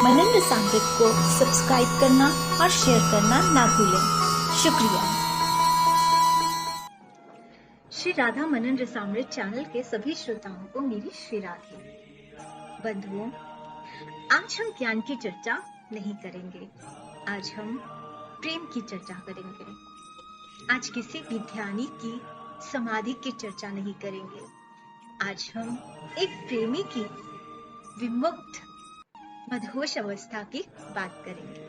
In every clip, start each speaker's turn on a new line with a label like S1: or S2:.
S1: मनन रसामृत को सब्सक्राइब करना और शेयर करना ना भूलें। शुक्रिया।
S2: श्री राधा मनन रसामृत चैनल के सभी श्रोताओं को मेरी श्री राधे। बंधुओं, आज हम ज्ञान की चर्चा नहीं करेंगे, आज हम प्रेम की चर्चा करेंगे। आज किसी भी ध्यानी की समाधि की चर्चा नहीं करेंगे। आज हम एक प्रेमी की विमुक्त मदहोश अवस्था की बात करेंगे।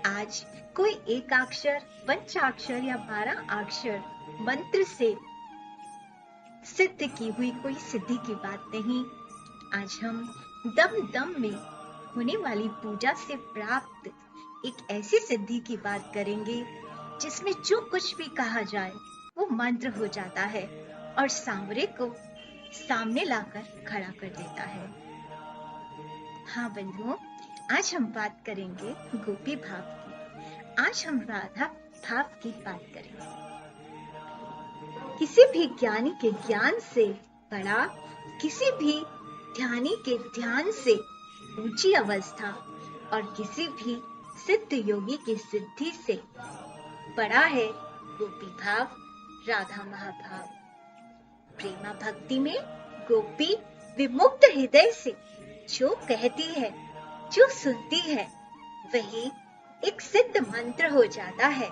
S2: आज कोई एकाक्षर, पंचाक्षर या 12 अक्षर मंत्र से सिद्ध की हुई कोई सिद्धि की बात नहीं। आज हम दम दम में होने वाली पूजा से प्राप्त एक ऐसी सिद्धि की बात करेंगे जिसमें जो कुछ भी कहा जाए वो मंत्र हो जाता है और सांवरे को सामने लाकर खड़ा कर देता है। हाँ बंधुओं, आज हम बात करेंगे गोपी भाव की। आज हम राधा भाव की बात करेंगे। किसी भी ज्ञानी के ज्ञान से बड़ा, किसी भी ध्यानी के ध्यान से ऊंची अवस्था और किसी भी सिद्ध योगी की सिद्धि से बड़ा है गोपी भाव, राधा महाभाव। प्रेमा भक्ति में गोपी विमुक्त हृदय से जो कहती है, जो सुनती है, वही एक सिद्ध मंत्र हो जाता है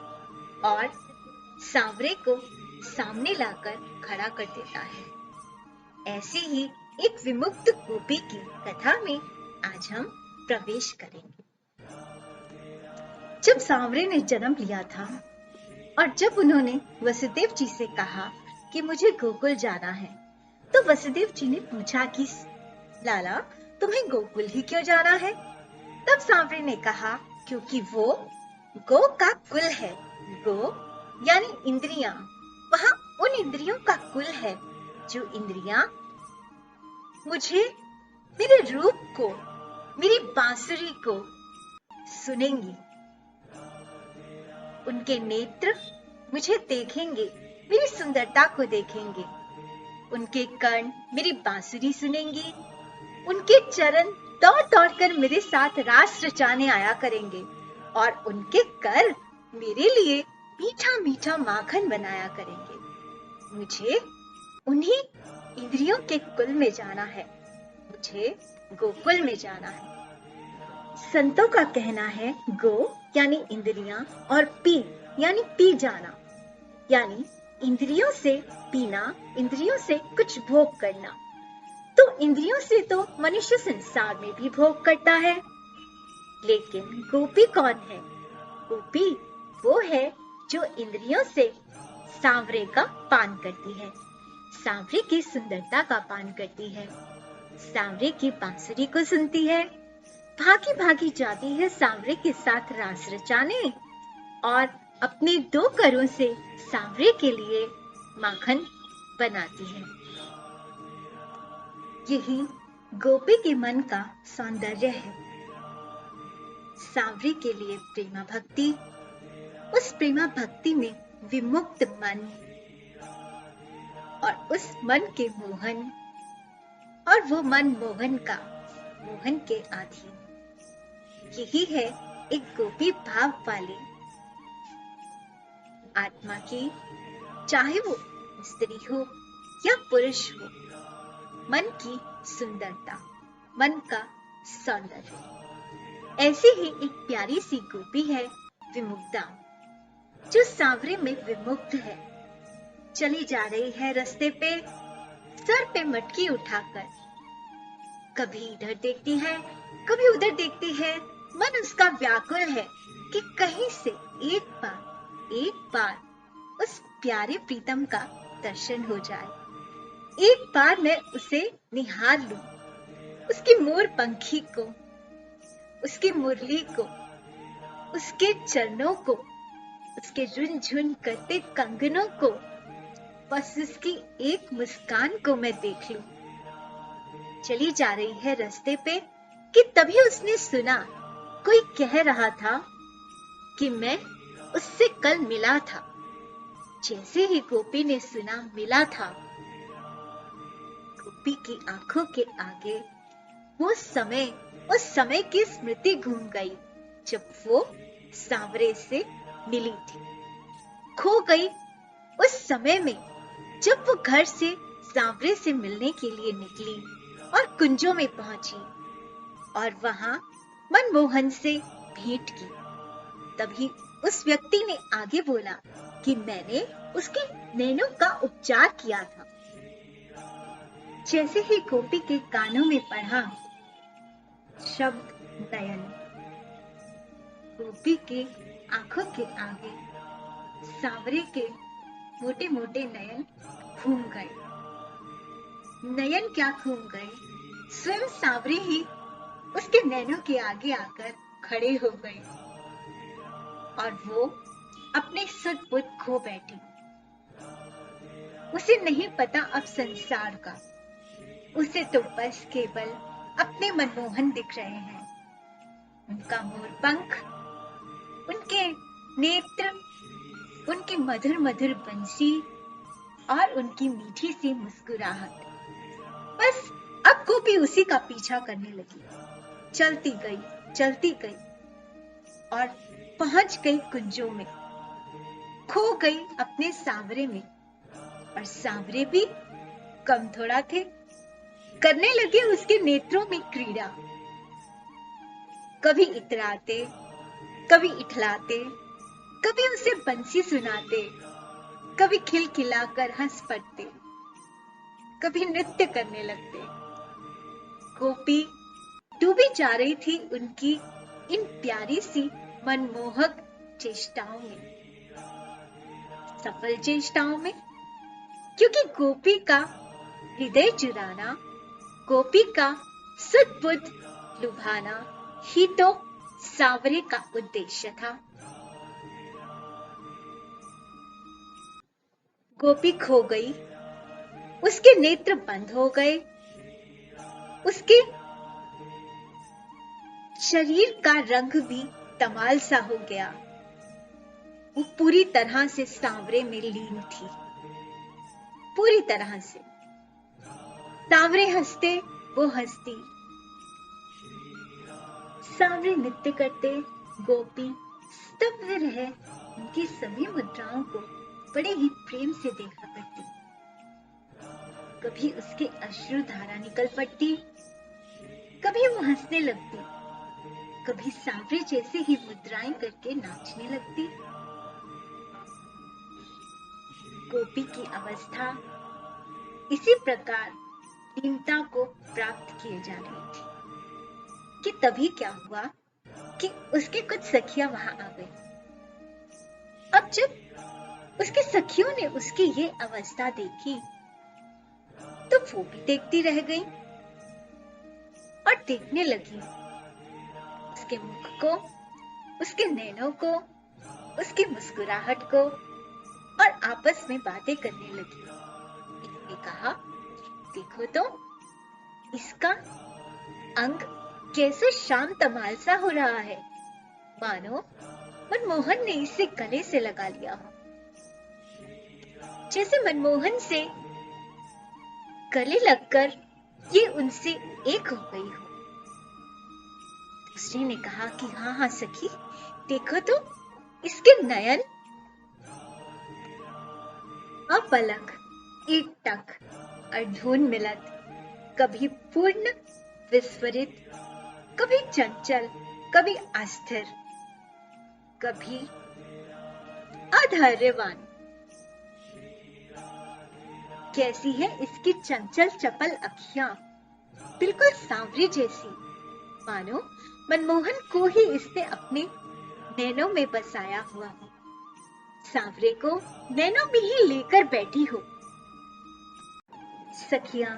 S2: और सांवरे को सामने लाकर खड़ा कर देता है। ऐसी ही एक विमुक्त गोपी की कथा में आज हम प्रवेश करेंगे। जब सांवरे ने जन्म लिया था और जब उन्होंने वसुदेव जी से कहा कि मुझे गोकुल जाना है, तो वसुदेव जी ने पूछा कि लाला, तुम्हें गोकुल ही क्यों जाना है? तब सांवरे ने कहा, क्योंकि वो गो का कुल है। गो यानी इंद्रियां, वहां उन इंद्रियों का कुल है जो इंद्रियां मुझे, मेरे रूप को, मेरी बांसुरी को सुनेंगी। उनके नेत्र मुझे देखेंगे, मेरी सुंदरता को देखेंगे। उनके कर्ण मेरी बांसुरी सुनेंगी। उनके चरण दौड़ दौड़ कर मेरे साथ रास रचाने आया करेंगे और उनके कर मेरे लिए मीठा मीठा माखन बनाया करेंगे। मुझे उन्हीं इंद्रियों के कुल में जाना है, मुझे गोकुल में जाना है। संतों का कहना है गो यानी इंद्रियां और पी यानी पी जाना, यानी इंद्रियों से पीना, इंद्रियों से कुछ भोग करना। तो इंद्रियों से तो मनुष्य संसार में भी भोग करता है, लेकिन गोपी कौन है? गोपी वो है जो इंद्रियों से सांवरे का पान करती है, सांवरे की सुंदरता का पान करती है, सांवरे की बांसुरी को सुनती है, भागी भागी जाती है सांवरे के साथ रास रचाने और अपने 2 करों से सांवरे के लिए माखन बनाती है। यही गोपी के मन का सौंदर्य है। सांवरे के लिए प्रेमा भक्ति, उस प्रेमा भक्ति में विमुक्त मन और उस मन के मोहन, और वो मन मोहन का, मोहन के अधीन। यही है एक गोपी भाव वाली आत्मा की, चाहे वो स्त्री हो या पुरुष हो, मन की सुंदरता, मन का सौंदर्य। ऐसी ही एक प्यारी सी गोपी है विमुक्ता, जो सांवरे में विमुक्त है। चली जा रही है रास्ते पे, सर पे मटकी उठाकर, कभी इधर देखती है, कभी उधर देखती है। मन उसका व्याकुल है कि कहीं से एक बार उस प्यारे प्रीतम का दर्शन हो जाए, एक बार मैं उसे निहार लूं, उसकी मोर पंखी को, उसकी मुरली को, उसके चरणों को, उसके रुनझुन करते कंगनों को, बस उसकी एक मुस्कान को मैं देख लूं। चली जा रही है रास्ते पे कि तभी उसने सुना कोई कह रहा था कि मैं उससे कल मिला था। जैसे ही गोपी ने सुना मिला था, गोपी की आंखों के आगे वो समय उस समय की स्मृति घूम गई जब वो सांवरे से मिली थी। खो गई उस समय में जब वो घर से सांवरे से मिलने के लिए निकली और कुंजों में पहुंची और वहां मनमोहन से भेंट की। तभी उस व्यक्ति ने आगे बोला कि मैंने उसके नैनों का उपचार किया था। जैसे ही गोपी के कानों में पड़ा शब्द नयन, गोपी के आंखों के आगे सांवरे के मोटे मोटे नयन घूम गए। नयन क्या घूम गए, स्वयं सांवरे ही उसके नैनों के आगे आकर खड़े हो गए और वो अपने सुध बुध खो बैठी। उसे नहीं पता अब संसार का, उसे तो बस केवल अपने मनमोहन दिख रहे हैं। उनका मोर पंख, उनके नेत्र, उनकी मधुर मधुर बंसी और उनकी मीठी सी मुस्कुराहट। बस अब गोपी उसी का पीछा करने लगी। चलती गई और पहुंच गई कुंजों में, खो गई अपने सांवरे में। और सांवरे भी कम थोड़ा थे, करने लगे उसके नेत्रों में क्रीड़ा। कभी इतराते, कभी इठलाते, कभी उसे बंसी सुनाते, कभी खिलखिलाकर हंस पड़ते, कभी नृत्य करने लगते। गोपी डूबी जा रही थी उनकी इन प्यारी सी मनमोहक चेष्टाओं में, सफल चेष्टाओं में, क्योंकि गोपी का हृदय चुराना, गोपी का सुध बुध लुभाना ही तो सांवरे का उद्देश्य था। गोपी खो गई, उसके नेत्र बंद हो गए, उसके शरीर का रंग भी तमाल सा हो गया। वो पूरी तरह से सांवरे में लीन थी, पूरी तरह से। सांवरे हंसते, वो हंसती। सांवरे नृत्य करते, गोपी स्तब्ध रहे उनकी सभी मुद्राओं को बड़े ही प्रेम से देखा करती। कभी उसके अश्रु धारा निकल पड़ती, कभी वो हंसने लगती, कभी सांवरे जैसे ही मुद्राएं करके नाचने लगती। गोपी की अवस्था इसी प्रकार लीनता को प्राप्त किए जा रही थी कि तभी क्या हुआ कि उसके कुछ सखियां वहां आ गई। अब जब उसके सखियों ने उसकी ये अवस्था देखी तो वो भी देखती रह गई और देखने लगी उसके मुख को, उसके नैनों को, उसकी मुस्कुराहट को, और आपस में बातें करने लगी। एक ने कहा, देखो तो इसका अंग कैसे शाम तमाल सा हो रहा है, मानो मनमोहन ने इसे गले से लगा लिया हो, जैसे मनमोहन से गले लगकर ये उनसे एक हो गई हो। दूसरी ने कहा कि हाँ सखी, देखो तो इसके नयन अपलक, एकटक, अर्धून मिलत, कभी पूर्ण विस्फरित, कभी चंचल, कभी अस्थिर, कभी अधैर्यवान। कैसी है इसकी चंचल चपल अखियां, बिल्कुल सांवरी जैसी, मानो मनमोहन को ही इसने अपने नैनों में बसाया हुआ हो, सांवरे को नैनों में ही लेकर बैठी हो। सखियां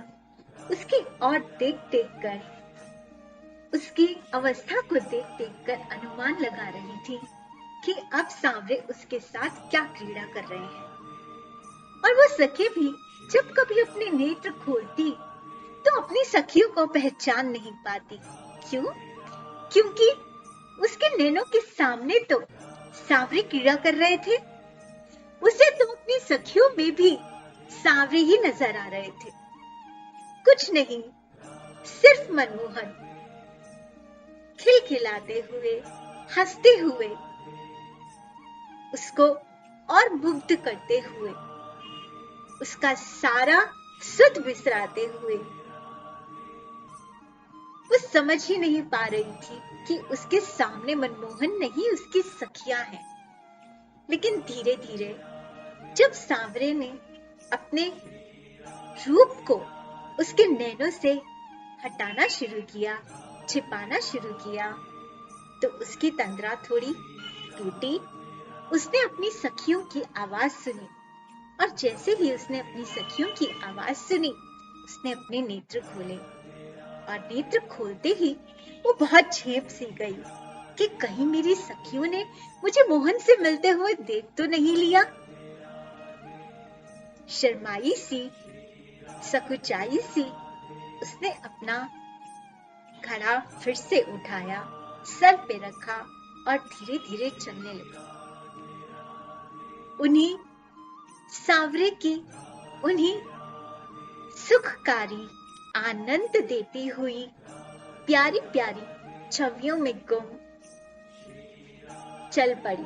S2: उसकी ओर देख देख कर, उसकी अवस्था को देख देख कर अनुमान लगा रही थी कि अब सांवरे उसके साथ क्या क्रीड़ा कर रहे हैं। और वो सखी भी जब कभी अपने नेत्र खोलती तो अपनी सखियों को पहचान नहीं पाती। क्यों? क्योंकि उसके नैनों के सामने तो सांवरे क्रीड़ा कर रहे थे, उसे तो अपनी सखियों में भी सांवरे ही नजर आ रहे थे, कुछ नहीं, सिर्फ मनमोहन। खिलखिलाते हुए, हंसते हुए, उसको और मुग्ध करते हुए, उसका सारा सुध बिसराते हुए। वो समझ ही नहीं पा रही थी कि उसके सामने मनमोहन नहीं उसकी सखियां हैं। लेकिन धीरे धीरे जब सांवरे ने अपने रूप को उसके नैनों से हटाना शुरू किया, छिपाना शुरू किया, तो उसकी तंद्रा थोड़ी टूटी। उसने अपनी सखियों की आवाज सुनी और जैसे ही उसने अपनी सखियों की आवाज सुनी, उसने अपने नेत्र खोले और नेत्र खोलते ही वो बहुत झेप सी गई कि कहीं मेरी सखियों ने मुझे मोहन से मिलते हुए देख तो नहीं लिया। शर्माई सी, सकुचाई सी, उसने अपना घड़ा फिर से उठाया, सर पे रखा और धीरे धीरे चलने लगी। उन्हीं सांवरे की, उन्हीं सुखकारी, आनंद देती हुई प्यारी प्यारी छवियों में गुम चल पड़ी।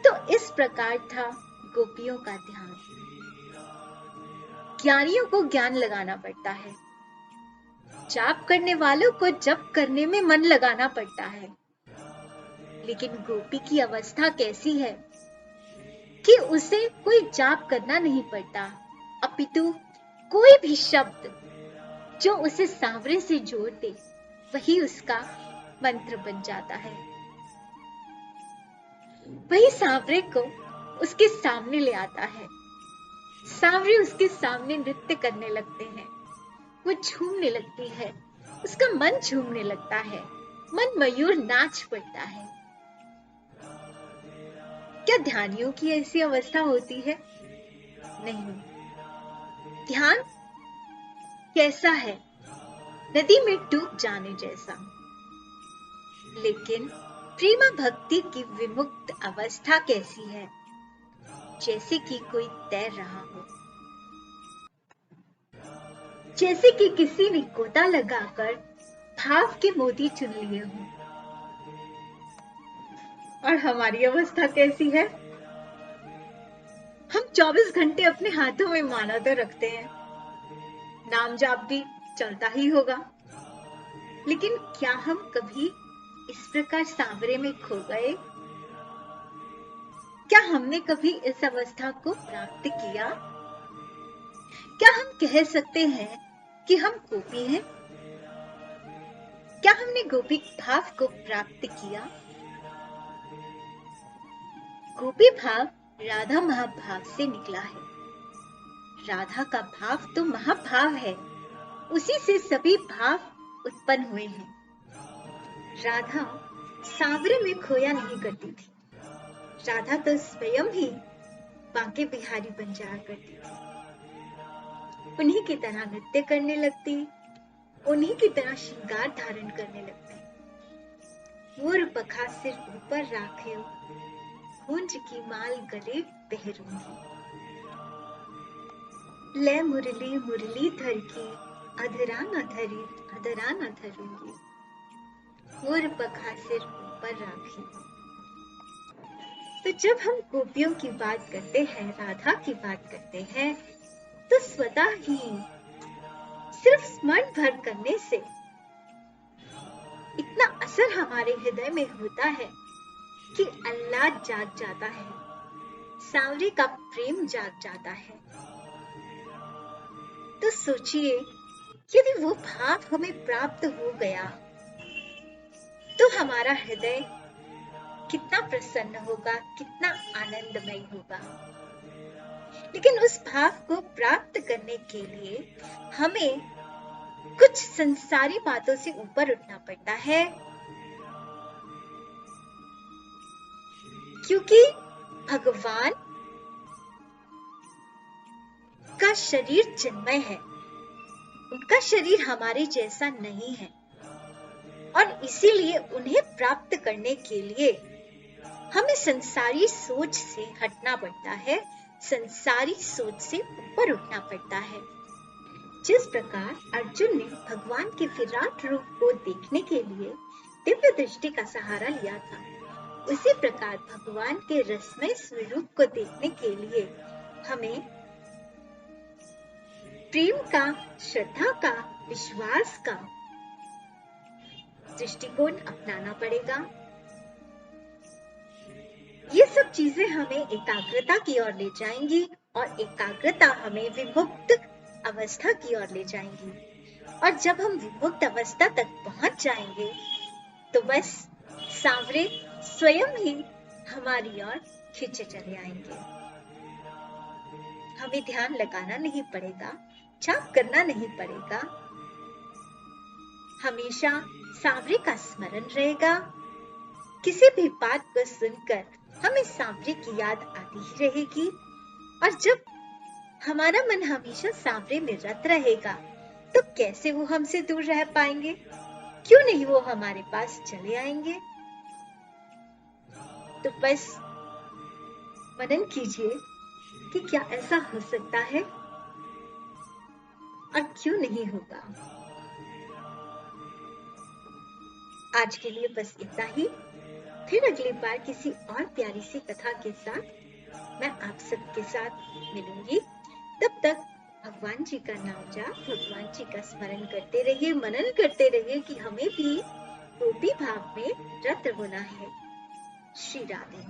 S2: तो इस प्रकार था गोपियों का ध्यान। ज्ञानियों को ज्ञान लगाना पड़ता है, जाप करने वालों को जप करने में मन लगाना पड़ता है। लेकिन गोपी की अवस्था कैसी है कि उसे कोई जाप करना नहीं पड़ता, अपितु कोई भी शब्द जो उसे सांवरे से जोड़ दे वही उसका मंत्र बन जाता है। वही सांवरे को उसके सामने ले आता है। सांवरे उसके सामने नृत्य करने लगते हैं, वो झूमने लगती है, उसका मन झूमने लगता है, मन मयूर नाच पड़ता है। क्या ध्यानियों की ऐसी अवस्था होती है? नहीं। ध्यान कैसा है? नदी में डूब जाने जैसा। लेकिन प्रेमा भक्ति की विमुक्त अवस्था कैसी है? जैसे कि कोई तैर रहा हो, जैसे कि किसी ने गोता लगाकर भाव के मोती चुन लिए हों। और हमारी अवस्था कैसी है? हम 24 घंटे अपने हाथों में माला तो रखते हैं, नाम जाप भी चलता ही होगा, लेकिन क्या हम कभी इस प्रकार सांवरे में खो गए? क्या हमने कभी इस अवस्था को प्राप्त किया? क्या हम कह सकते हैं कि हम गोपी हैं? क्या हमने गोपी भाव को प्राप्त किया? गोपी भाव राधा महाभाव से निकला है। राधा का भाव तो महाभाव है, उसी से सभी भाव उत्पन्न हुए हैं। राधा सांवरे में खोया नहीं करती थी, राधा तो स्वयं ही बांके बिहारी बन जाया करती थी। उन्हीं की तरह नृत्य करने लगती, उन्हीं की तरह श्रृंगार धारण करने लगती। मोर पखा सिर ऊपर राखे, कुंज की माल गले पहरूंगी, ले मुरली मुरली धर की, अधरा न धरी अधरा न धरूंगी, मोर पखा सिर ऊपर राखी। तो जब हम गोपियों की बात करते हैं, राधा की बात करते हैं, तो स्वतः ही सिर्फ स्मरण भर करने से इतना असर हमारे हृदय में होता है कि अल्लाह जाग जाता है, सांवरे का प्रेम जाग जाता है। तो सोचिए, यदि वो भाव हमें प्राप्त हो गया तो हमारा हृदय कितना प्रसन्न होगा, कितना आनंदमय होगा। लेकिन उस भाव को प्राप्त करने के लिए हमें कुछ संसारी बातों से ऊपर उठना पड़ता है, क्योंकि भगवान का शरीर चिन्मय है, उनका शरीर हमारे जैसा नहीं है, और इसीलिए उन्हें प्राप्त करने के लिए हमें संसारी सोच से हटना पड़ता है, संसारी सोच से ऊपर उठना पड़ता है। जिस प्रकार अर्जुन ने भगवान के विराट रूप को देखने के लिए दिव्य दृष्टि का सहारा लिया था, उसी प्रकार भगवान के रसमय स्वरूप को देखने के लिए हमें प्रेम का, श्रद्धा का, विश्वास का दृष्टिकोण अपनाना पड़ेगा। ये सब चीजें हमें एकाग्रता की ओर ले जाएंगी और एकाग्रता हमें विमुक्त अवस्था की ओर ले जाएंगी। और जब हम विमुक्त अवस्था तक पहुंच जाएंगे तो बस सांवरे स्वयं ही हमारी ओर खींचे चले आएंगे। हमें ध्यान लगाना नहीं पड़ेगा, जाप करना नहीं पड़ेगा, हमेशा सांवरे का स्मरण रहेगा। किसी भी बात को सुनकर हमें सांवरे की याद आती ही रहेगी। और जब हमारा मन हमेशा सांवरे में रत रहेगा तो कैसे वो हमसे दूर रह पाएंगे? क्यों नहीं वो हमारे पास चले आएंगे? तो बस मनन कीजिए कि क्या ऐसा हो सकता है और क्यों नहीं होगा। आज के लिए बस इतना ही। फिर अगली बार किसी और प्यारी सी कथा के साथ मैं आप सबके साथ मिलूंगी। तब तक भगवान जी का नाम जाप, भगवान जी का स्मरण करते रहिए, मनन करते रहिए कि हमें भी गोपी भाव में रत होना है। श्री राधे।